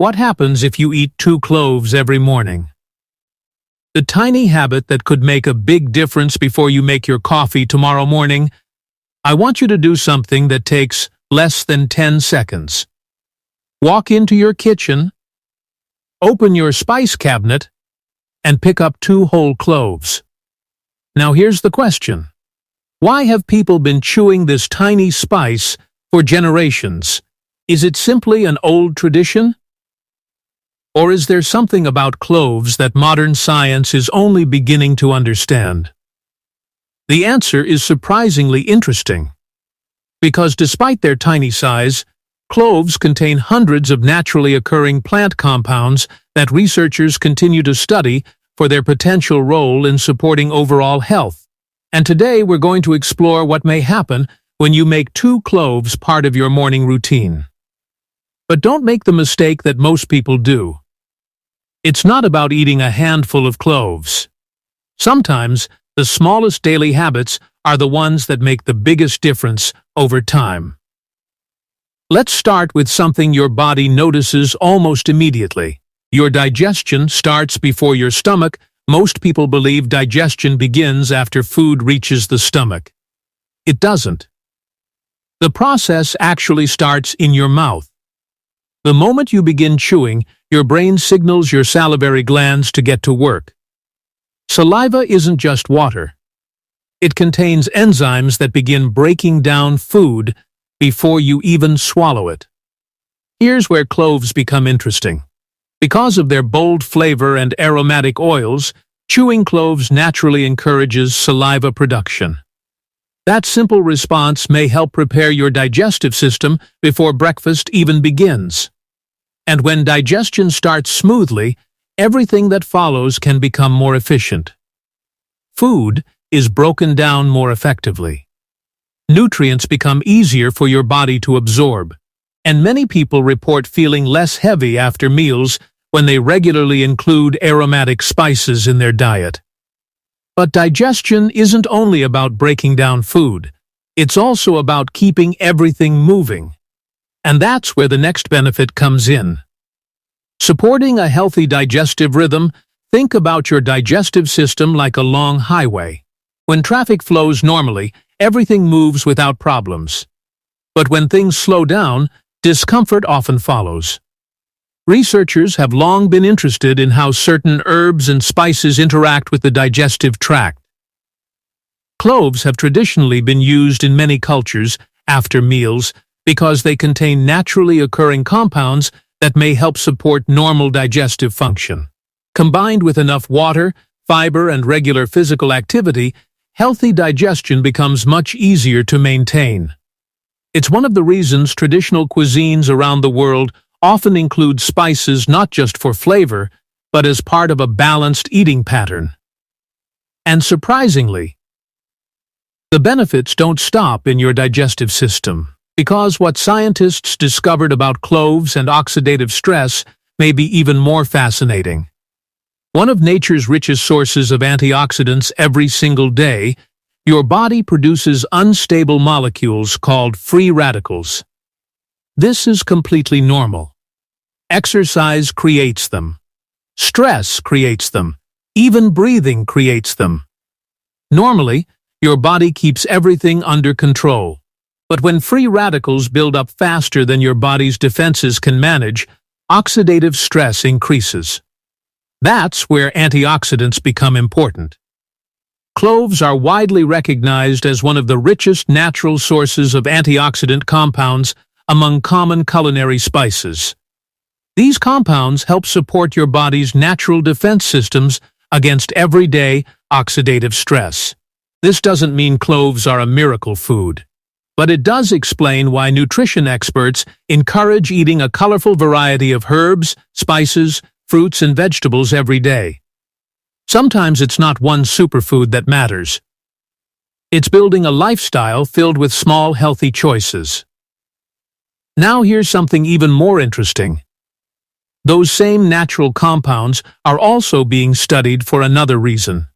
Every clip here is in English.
What happens if you eat 2 cloves every morning? The tiny habit that could make a big difference before you make your coffee tomorrow morning. I want you to do something that takes less than 10 seconds. Walk into your kitchen, open your spice cabinet, and pick up 2 whole cloves. Now here's the question. Why have people been chewing this tiny spice for generations? Is it simply an old tradition? Or is there something about cloves that modern science is only beginning to understand? The answer is surprisingly interesting. Because despite their tiny size, cloves contain hundreds of naturally occurring plant compounds that researchers continue to study for their potential role in supporting overall health. And today we're going to explore what may happen when you make 2 cloves part of your morning routine. But don't make the mistake that most people do. It's not about eating a handful of cloves. Sometimes, the smallest daily habits are the ones that make the biggest difference over time. Let's start with something your body notices almost immediately. Your digestion starts before your stomach. Most people believe digestion begins after food reaches the stomach. It doesn't. The process actually starts in your mouth. The moment you begin chewing, your brain signals your salivary glands to get to work. Saliva isn't just water. It contains enzymes that begin breaking down food before you even swallow it. Here's where cloves become interesting. Because of their bold flavor and aromatic oils, chewing cloves naturally encourages saliva production. That simple response may help prepare your digestive system before breakfast even begins. And when digestion starts smoothly, everything that follows can become more efficient. Food is broken down more effectively. Nutrients become easier for your body to absorb, and many people report feeling less heavy after meals when they regularly include aromatic spices in their diet. But digestion isn't only about breaking down food, it's also about keeping everything moving. And that's where the next benefit comes in. Supporting a healthy digestive rhythm, think about your digestive system like a long highway. When traffic flows normally, everything moves without problems. But when things slow down, discomfort often follows. Researchers have long been interested in how certain herbs and spices interact with the digestive tract. Cloves have traditionally been used in many cultures after meals because they contain naturally occurring compounds that may help support normal digestive function. Combined with enough water, fiber, and regular physical activity, healthy digestion becomes much easier to maintain. It's one of the reasons traditional cuisines around the world often include spices not just for flavor, but as part of a balanced eating pattern. And surprisingly, the benefits don't stop in your digestive system, because what scientists discovered about cloves and oxidative stress may be even more fascinating. One of nature's richest sources of antioxidants every single day, your body produces unstable molecules called free radicals. This is completely normal. Exercise creates them. Stress creates them. Even breathing creates them. Normally, your body keeps everything under control. But when free radicals build up faster than your body's defenses can manage, oxidative stress increases. That's where antioxidants become important. Cloves are widely recognized as one of the richest natural sources of antioxidant compounds among common culinary spices. These compounds help support your body's natural defense systems against everyday oxidative stress. This doesn't mean cloves are a miracle food, but it does explain why nutrition experts encourage eating a colorful variety of herbs, spices, fruits, and vegetables every day. Sometimes it's not one superfood that matters. It's building a lifestyle filled with small, healthy choices. Now here's something even more interesting. Those same natural compounds are also being studied for another reason.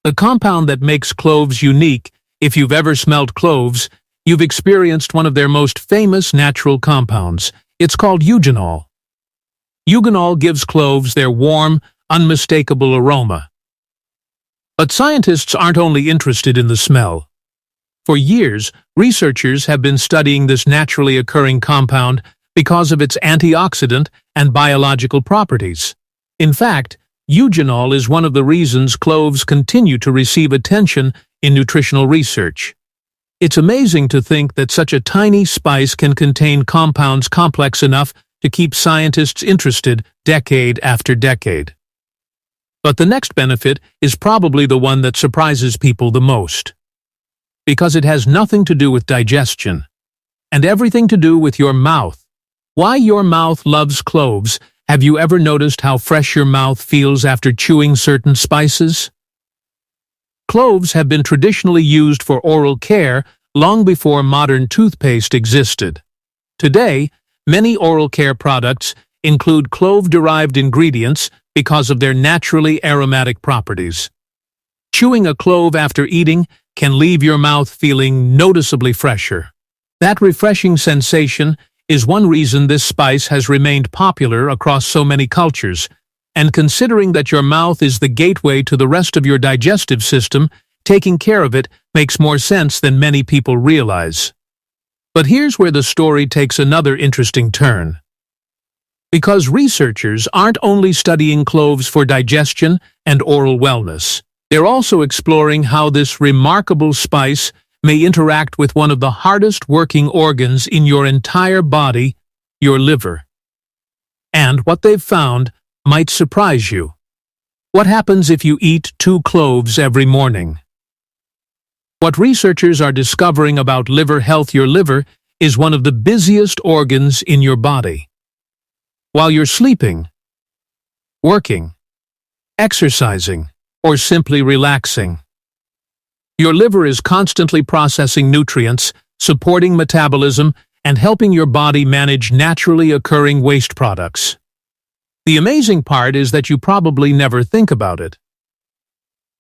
The compound that makes cloves unique, if you've ever smelled cloves, you've experienced one of their most famous natural compounds. It's called eugenol. Eugenol gives cloves their warm, unmistakable aroma. But scientists aren't only interested in the smell. For years, researchers have been studying this naturally occurring compound because of its antioxidant and biological properties. In fact, eugenol is one of the reasons cloves continue to receive attention in nutritional research. It's amazing to think that such a tiny spice can contain compounds complex enough to keep scientists interested decade after decade. But the next benefit is probably the one that surprises people the most. Because it has nothing to do with digestion, and everything to do with your mouth. Why your mouth loves cloves. Have you ever noticed how fresh your mouth feels after chewing certain spices? Cloves have been traditionally used for oral care long before modern toothpaste existed. Today, many oral care products include clove-derived ingredients because of their naturally aromatic properties. Chewing a clove after eating can leave your mouth feeling noticeably fresher. That refreshing sensation is one reason this spice has remained popular across so many cultures, and considering that your mouth is the gateway to the rest of your digestive system, taking care of it makes more sense than many people realize. But here's where the story takes another interesting turn. Because researchers aren't only studying cloves for digestion and oral wellness, they're also exploring how this remarkable spice may interact with one of the hardest working organs in your entire body, your liver. And what they've found might surprise you. What happens if you eat 2 cloves every morning? What researchers are discovering about liver health. Your liver is one of the busiest organs in your body. While you're sleeping, working, exercising, or simply relaxing, your liver is constantly processing nutrients, supporting metabolism, and helping your body manage naturally occurring waste products. The amazing part is that you probably never think about it.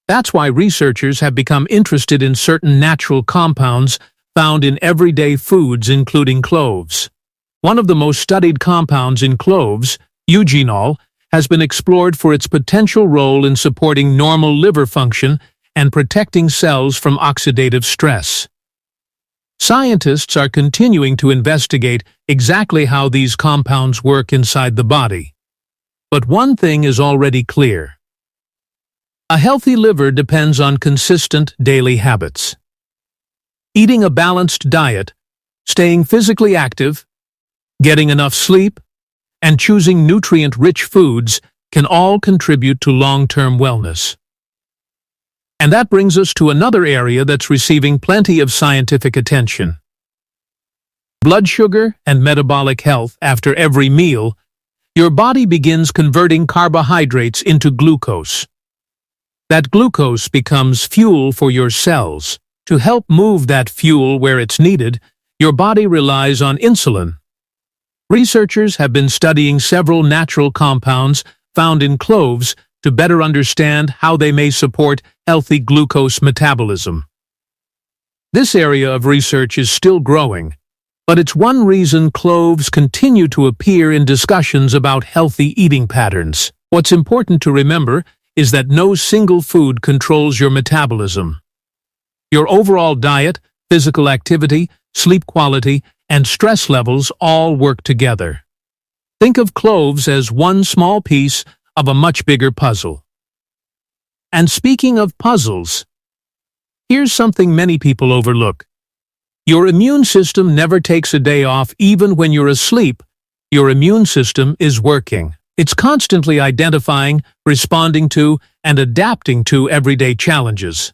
That's why researchers have become interested in certain natural compounds found in everyday foods, including cloves. One of the most studied compounds in cloves, eugenol, has been explored for its potential role in supporting normal liver function and protecting cells from oxidative stress. Scientists are continuing to investigate exactly how these compounds work inside the body. But one thing is already clear. A healthy liver depends on consistent daily habits. Eating a balanced diet, staying physically active, getting enough sleep, and choosing nutrient-rich foods can all contribute to long-term wellness. And that brings us to another area that's receiving plenty of scientific attention. Blood sugar and metabolic health. After every meal, your body begins converting carbohydrates into glucose. That glucose becomes fuel for your cells. To help move that fuel where it's needed, your body relies on insulin. Researchers have been studying several natural compounds found in cloves to better understand how they may support healthy glucose metabolism. This area of research is still growing, but it's one reason cloves continue to appear in discussions about healthy eating patterns. What's important to remember is that no single food controls your metabolism. Your overall diet, physical activity, sleep quality, and stress levels all work together. Think of cloves as one small piece of a much bigger puzzle. And speaking of puzzles, here's something many people overlook. Your immune system never takes a day off. Even when you're asleep, your immune system is working. It's constantly identifying, responding to, and adapting to everyday challenges.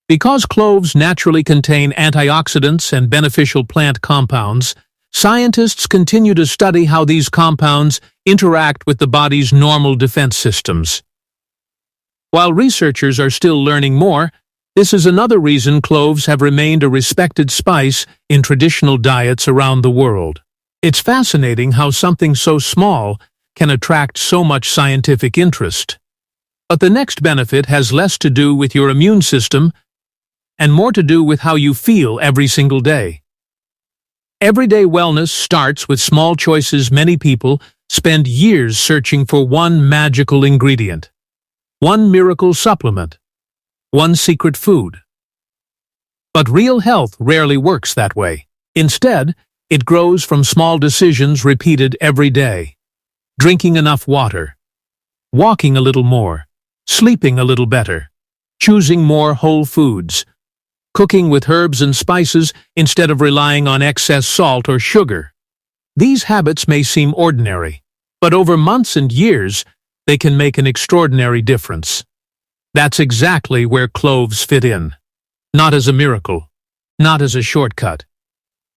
Because cloves naturally contain antioxidants and beneficial plant compounds, scientists continue to study how these compounds interact with the body's normal defense systems. While researchers are still learning more, this is another reason cloves have remained a respected spice in traditional diets around the world. It's fascinating how something so small can attract so much scientific interest. But the next benefit has less to do with your immune system and more to do with how you feel every single day. Everyday wellness starts with small choices. Many people spend years searching for one magical ingredient, one miracle supplement, one secret food. But real health rarely works that way. Instead, it grows from small decisions repeated every day. Drinking enough water, walking a little more, sleeping a little better, choosing more whole foods, cooking with herbs and spices instead of relying on excess salt or sugar. These habits may seem ordinary, but over months and years, they can make an extraordinary difference. That's exactly where cloves fit in. Not as a miracle, not as a shortcut,